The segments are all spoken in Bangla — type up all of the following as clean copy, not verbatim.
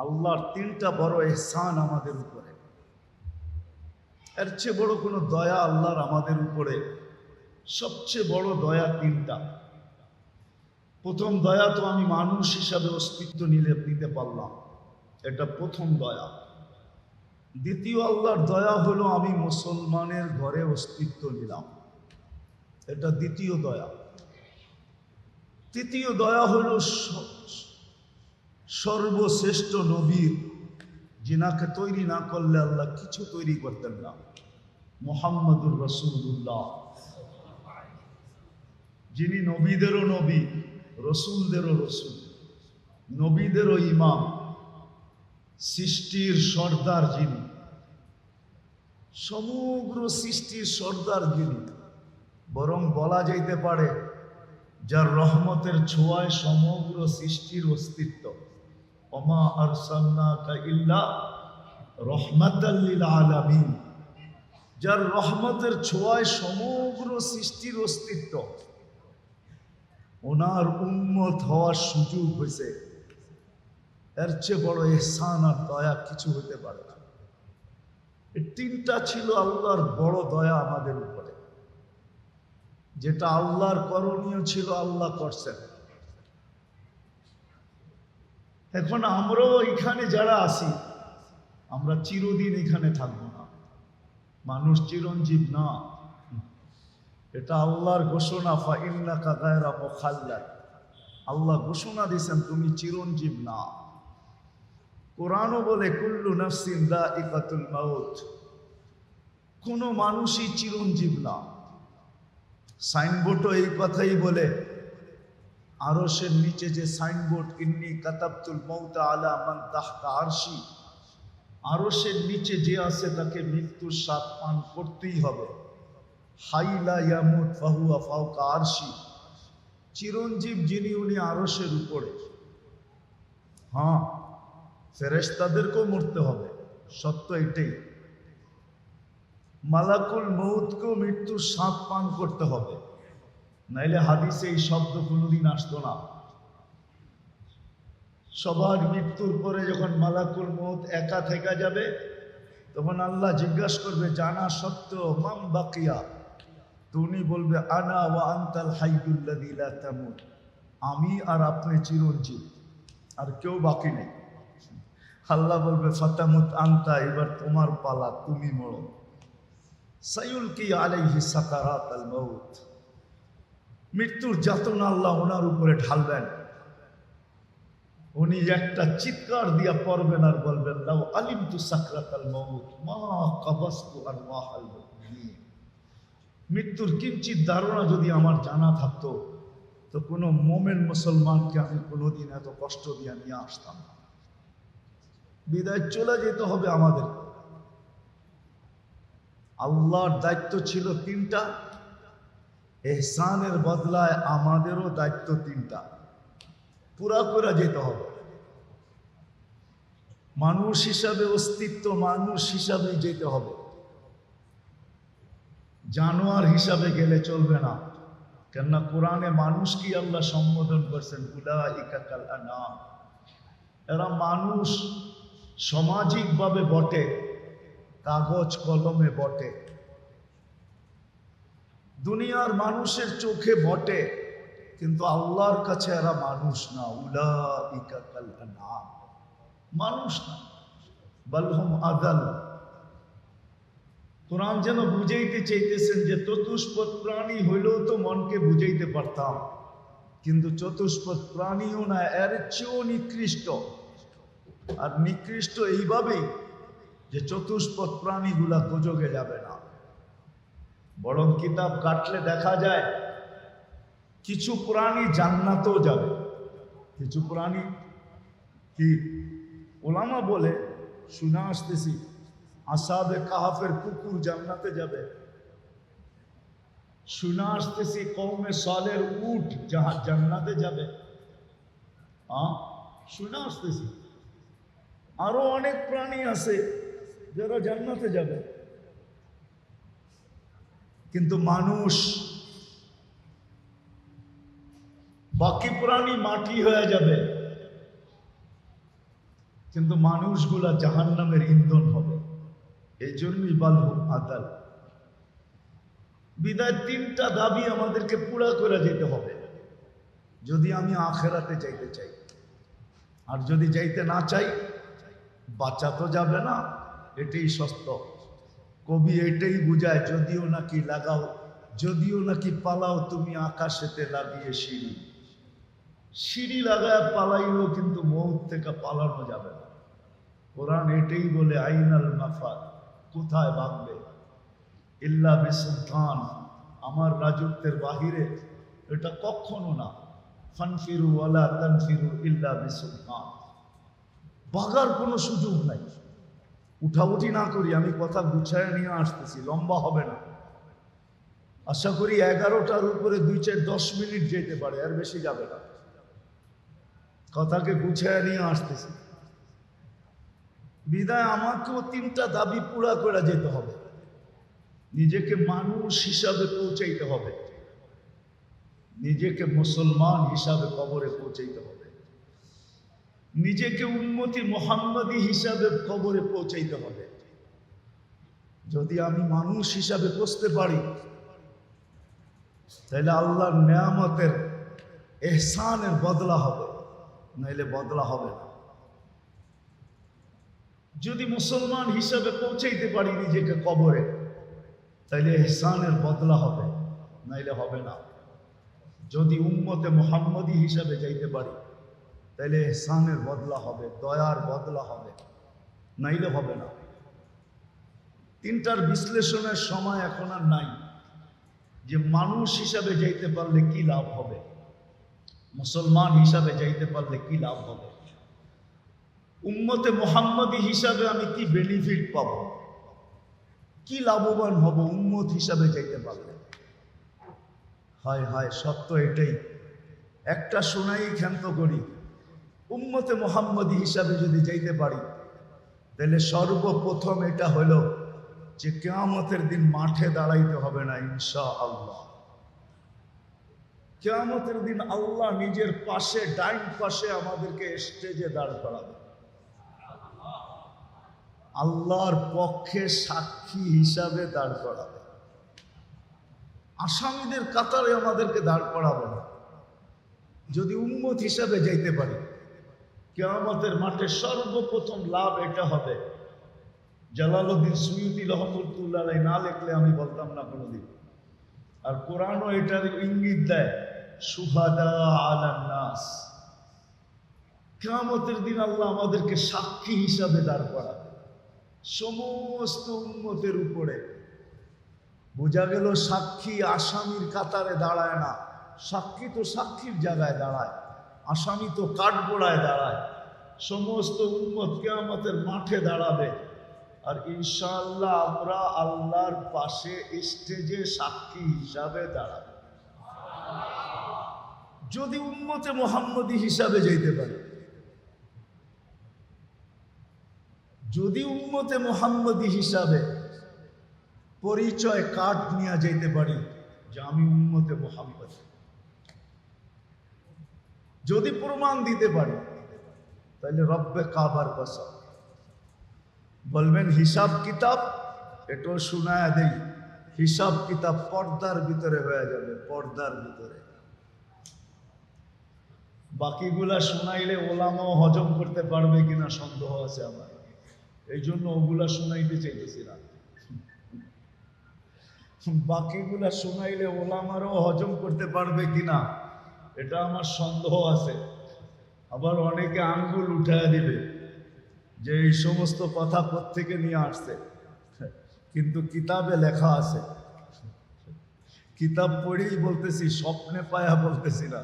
আল্লাহর তিনটা বড় ইহসান আমাদের উপরে, এর চেয়ে বড় কোনো দয়া আল্লাহর আমাদের উপরে। সবচেয়ে বড় দয়া তিনটা। প্রথম দয়া তো আমি মানুষ হিসাবে অস্তিত্ব নিতে পারলাম, এটা প্রথম দয়া। দ্বিতীয় আল্লাহর দয়া হলো আমি মুসলমানের ঘরে অস্তিত্ব নিলাম, এটা দ্বিতীয় দয়া। তৃতীয় দয়া হলো সর্বশ্রেষ্ঠ নবীর, যিনাকে তৈরি না করলে আল্লাহ কিছু তৈরি করতেন না, মুহাম্মদুর রাসূলুল্লাহ, যিনি নবীদেরও নবী, রসুলদেরও রসুল, নবীদেরও ইমাম, সৃষ্টির সর্দার যিনি, সমগ্র সৃষ্টির সর্দার যিনি। বরং বলা যাইতে পারে যার রহমতের ছোঁয়ায় সমগ্র সৃষ্টির অস্তিত্ব। ওমা আরসালনাকা ইল্লা রাহমাতাল লিল আলামিন, যার রহমতের ছোঁয়ায় সমগ্র সৃষ্টির অস্তিত্ব, ওনার উম্মত হওয়ার সুযোগ হয়েছে। এর চেয়ে বড় ইহসান আর দয়া কিছু হতে পারে না। এই তিনটা ছিল আল্লাহর বড় দয়া আমাদের উপরে। যেটা আল্লাহর করণীয় ছিল আল্লাহ করছেন। এখন আমরাও এখানে যারা আছি, আমরা চিরদিন এখানে থাকবো না। মানুষ চিরঞ্জীব না, এটা আল্লাহর ঘোষণা। ফাইন্নাকা গায়রা মুখাল্লাদ, আল্লাহ ঘোষণা দিয়েছেন তুমি চিরঞ্জীব না। কোরআনও বলে কুল্লু নাফসিন যায়িকাতুল মাউত, কোনো মানুষই চিরঞ্জীব না। সাইনবোর্ডও এই কথাই বলে, আরশের নিচে যে সাইনবোর্ড, ইন্নী কাতাবতুল মাউতা আলা মান তাহতা আরশি, আরশের নিচে যে আছে তাকে মৃত্যুর স্বাদ পান করতেই হবে। হাই লা ইয়ামুত ফাহুয়া ফাওকা আরশি, চিরঞ্জীব যিনি উনি আরশের উপরে। হ্যাঁ, ফেরেশতাদেরকেও মরতে হবে, সত্য এটাই। মালাকুল মউতকেও মৃত্যুর স্বাদ পান করতে হবে, নাইলে হাদিসে এই শব্দ কোনোদিন আসতো না। সবার মৃত্যুর পরে যখন মালাকুল মউত একা থেকে যাবে, তখন আল্লাহ জিজ্ঞাসা করবে জানা সত্ত্বেও মান বাকিয়া, তো উনি বলবে আনা ওয়া আনতাল হাইয়ুল্লাযী লা তামুত, আমি আর আপনি চিরঞ্জীব, আর কেউ বাকি নেই। আল্লাহ বলবে ফাতামুত আনতা, এবার তোমার পালা, তুমি মরো। সায়ুলকি আলাইহি সাকারাতাল মাউত, মৃত্যুর যাতনা আল্লাহ ওনার উপরে ঢালবেন। উনি একটা চিৎকার দিয়া পড়বেন আর বলবেন লাউ আলিমতু সাকরাতাল মাউত মা কাবাসতু আরওয়াহাল মুমিনিন, মৃত্যুর কিঞ্চিত ধারণা যদি আমার জানা থাকতো তো কোনো মোমেন মুসলমানকে আমি কোনোদিন এত কষ্ট দিয়ে নিয়ে আসতাম না। বিদায় চলে যেতে হবে আমাদের। আল্লাহর দায়িত্ব ছিল তিনটা, ইহসানের বদলায় আমাদেরও দায়িত্ব তিনটা, পুরা করে যেতে হবে। মানুষ হিসাবে অস্তিত্ব, মানুষ হিসাবে যেতে হবে, জানোয়ার হিসাবে গেলে চলবে না। কেননা কোরআনে মানুষকে আল্লাহ সম্বোধন করছেন উলাইকা কাল আনআম, এরা মানুষ সামাজিকভাবে বটে, কাগজ কলমে বটে, দুনিয়ার মানুষের চোখে বটে, কিন্তু আল্লাহর কাছে এরা মানুষ না। উলাইকা কাল আনআম, মানুষ না, বাল হুম আদাল। কোরআন যেন বুঝাইতে চাইতেছেন যে চতুষ্পদ প্রাণী হইলেও তো মনকে বুঝাইতে পারতাম, কিন্তু চতুষ্পদ প্রাণীও না, এর চেয়েও নিকৃষ্ট। আর নিকৃষ্ট এইভাবেই যে চতুষ্পদ প্রাণীগুলা দোজখে যাবে না, বরং কিতাব কাটলে দেখা যায় কিছু প্রাণী জান্নাতেও যাবে। কিছু প্রাণী কি ওলামা বলে শুনে আসতেছি, আসহাবে কাহাফের কুকুর জান্নাতে যাবে, শুনে আসতেছি কওমে সালের উট জান্নাতে যাবে। শুনে আসতেছি আরো অনেক প্রাণী আছে যারা জান্নাতে যাবে, কিন্তু মানুষ, বাকি প্রাণী মাটি হয়ে যাবে। কিন্তু মানুষগুলা জাহান্নামের ইন্ধন হবে। এই জন্যই বালহুম আদাল। বিদায় তিনটা দাবি আমাদেরকে পুরা করে যেতে হবে যদি আমি আখেরাতে যাইতে চাই। আর যদি যাইতে না চাই, বাঁচা তো যাবে না। এটাই সত্য। কবি এটাই বুঝায়, যদিও নাকি লাগাও, যদিও নাকি পালাও তুমি আকাশেতে লাগিয়ে সিঁড়ি। সিঁড়ি লাগায় পালাইলেও কিন্তু মৌত থেকে পালানো যাবে না। কোরআন এটাই বলে, আইনাল মাফাদ, কোথায় ভাগবে? ইল্লা বিসুলতান, আমার রাজত্বের বাহিরে এটা কখনো না। ফানফিরু ওয়ালা তানফিরু ইল্লা বিসুলতান, ভাগার কোনো সুযোগ নাই। উঠাউঠি না করি, আমি কথা গুছায় নিয়ে আসতেছি, লম্বা হবে না। আশা করি 11টার উপরে 2-4-10 মিনিট যেতে পারে, আর বেশি যাবে না। কথাকে গুছায় নিয়ে আসতেছি। বিদায় আমাকেও তিনটা দাবি পুরা করে যেতে হবে। নিজেকে মানুষ হিসাবে পৌঁছাইতে হবে, নিজেকে মুসলমান হিসাবে কবরে পৌঁছাইতে হবে, নিজেকে উম্মতি মুহাম্মাদি হিসাবে কবরে পৌঁছাইতে হবে। যদি আমি মানুষ হিসাবে পৌঁছতে পারি, তাহলে আল্লাহর নেয়ামতের ইহসানের বদলা হবে, নাইলে বদলা হবে না। যদি মুসলমান হিসাবে পৌঁছাইতে পারি নিজেকে কবরে, তাইলে ইহসানের বদলা হবে, নাইলে হবে না। যদি উম্মতে মুহাম্মাদি হিসাবে যাইতে পারি, তাইলে ইহসানের বদলা হবে, দয়ার বদলা হবে, নাইলে হবে না। তিনটার বিশ্লেষণের সময় এখন আর নাই। যে মানুষ হিসাবে যাইতে পারলে কি লাভ হবে, মুসলমান হিসাবে যাইতে পারলে কি লাভ হবে, উম্মতে মুহাম্মাদি হিসাবে আমি কি বেনিফিট পাব, কি লাভবান হব উম্মত হিসাবে যাইতে পারলে। হায় হায়, সত্য এটাই। একটা শোনাই ক্ষান্ত করি, উম্মতে মুহাম্মাদি হিসাবে যদি যাইতে পারি, তাহলে সর্বপ্রথম এটা হলো যে কিয়ামতের দিন মাঠে দাঁড়াইতে হবে না ইনশাআল্লাহ। কিয়ামতের দিন আল্লাহ নিজের পাশে, ডাইন পাশে আমাদেরকে স্টেজে দাঁড় করাবে। আল্লাহর পক্ষে সাক্ষী হিসাবে দাঁড় করাবে। আসামিদের কাতারে আমাদেরকে দাঁড় করাবে না। যদি উম্মত হিসাবে যাইতে পারি, কিয়ামতের মাঠে সর্বপ্রথম লাভ এটা হবে। জালালউদ্দিন সুয়ুতী রহমতুল্লাহ আলাইহি না লিখলে আমি বলতাম না কোনোদিন। আর কোরআনও এটার ইঙ্গিত দেয়, শুহাদা আলান নাস। কিয়ামতের দিন আল্লাহ আমাদেরকে সাক্ষী হিসাবে দাঁড় করাবে সমস্ত উম্মতের উপরে। বোঝা গেল সাক্ষী আসামির কাতারে দাঁড়ায় না। সাক্ষী তো সাক্ষীর জায়গায় দাঁড়ায়, আসামি তো কাঠগোড়ায় দাঁড়ায়। সমস্ত উম্মত কিয়ামতের মাঠে দাঁড়াবে, আর ইনশাআল্লাহ আমরা আল্লাহর পাশে স্টেজে সাক্ষী হিসাবে দাঁড়াবো। যদি উম্মতে মুহাম্মাদি হিসাবে যাইতে পারি, যদি উম্মতে মুহাম্মাদি হিসাবে পরিচয় কার্ড নিয়ে যাইতে পারি যে আমি উম্মতে মুহাম্মাদি, যদি প্রমাণ দিতে পারি, তাহলে রব্বে কাবার কসম বলবেন হিসাব কিতাব, এটাও শোনায় দেই, হিসাব কিতাব পর্দার ভিতরে হয়ে যাবে, পর্দার ভিতরে। বাকিগুলা শোনাইলে ওলামাও হজম করতে পারবে কিনা সন্দেহ আছে আমার, এই জন্য ওগুলা শোনাইতে চাইতেছি না। বাকিগুলা শোনাইলে ওলামারও হজম করতে পারবে কিনা এটা আমার সন্দেহ আছে। আবার অনেকে আঙ্গুল উঠায় দিবে যে এই সমস্ত কথা কোত্থেকে নিয়ে আসছে, কিন্তু কিতাবে লেখা আছে। কিতাব পড়েই বলতেছি, স্বপ্নে পায়া বলতেছি না।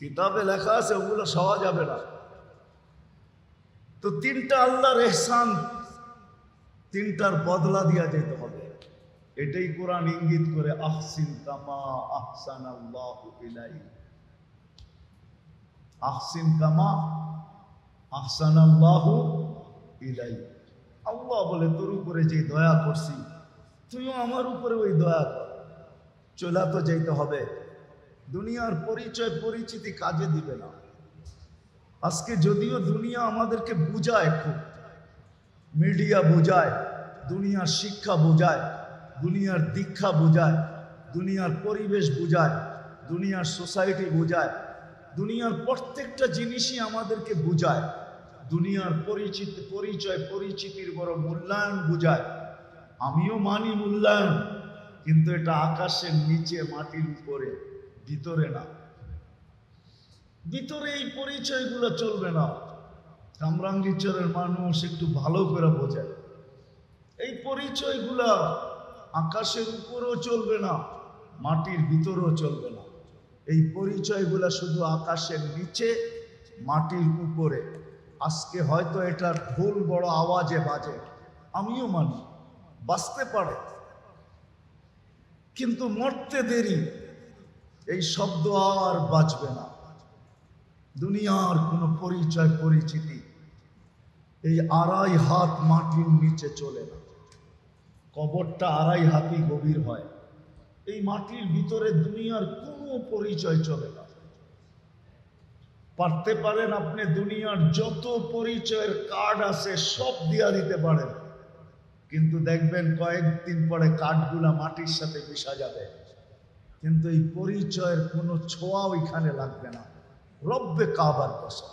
কিতাবে লেখা আছে, ওগুলো সওয়া যাবে না। তো তিনটা আল্লাহর ইহসান, তিনটার বদলা দিয়া যেতে হবে। এটাই কোরআন ইঙ্গিত করে, আহসিন কামা আহসানাল্লাহু ইলাইক। আহসিন কামা আহসানাল্লাহু ইলাইক। আল্লাহ বলে তোর উপরে যে দয়া করছি, তুইও আমার উপরে ওই দয়া কর। চলা তো যাইতে হবে। দুনিয়ার পরিচয় পরিচিতি কাজে দিবে না। আজকে যদিও দুনিয়া আমাদেরকে বুঝায়, খুব মিডিয়া বোঝায়, দুনিয়ার শিক্ষা বোঝায়, দুনিয়ার দীক্ষা বোঝায়, দুনিয়ার পরিবেশ বোঝায়, দুনিয়ার সোসাইটি বোঝায়, দুনিয়ার প্রত্যেকটা জিনিসই আমাদেরকে বোঝায়, দুনিয়ার পরিচিতির বড় মূল্যায়ন বোঝায়। আমিও মানি মূল্যায়ন, কিন্তু এটা আকাশের নিচে মাটির উপরে, ভিতরে না। ভিতরে এই পরিচয়গুলো চলবে না। কামরাঙ্গীরচরের মানুষ একটু ভালো করে বোঝে, এই পরিচয়গুলা আকাশের উপরেও চলবে না, মাটির ভিতরেও চলবে না। এই পরিচয়গুলা শুধু আকাশের নিচে, মাটির উপরে। আজকে হয়তো এটা ঢোল বড় আওয়াজে বাজে, আমিও মানি, বাঁচতে পারে, কিন্তু মরতে দেরি। এই শব্দ আর বাজবে না। দুনিয়ার কোনো পরিচয় পরিচিতি এই 2.5 হাত মাটির নিচে চলে না। কবরটা 2.5 হাতই গভীর হয়। এই মাটির ভিতরে দুনিয়ার কোনো পরিচয় চলে না। পারতে পারেন আপনি দুনিয়ার যত পরিচয়ের কার্ড আছে সব দিয়া দিতে পারেন, কিন্তু দেখবেন কয়েকদিন পরে কার্ডগুলা মাটির সাথে মিশা যাবে, কিন্তু এই পরিচয়ের কোনো ছোঁয়াও এখানে লাগবে না। রব্বে কাবার কসম।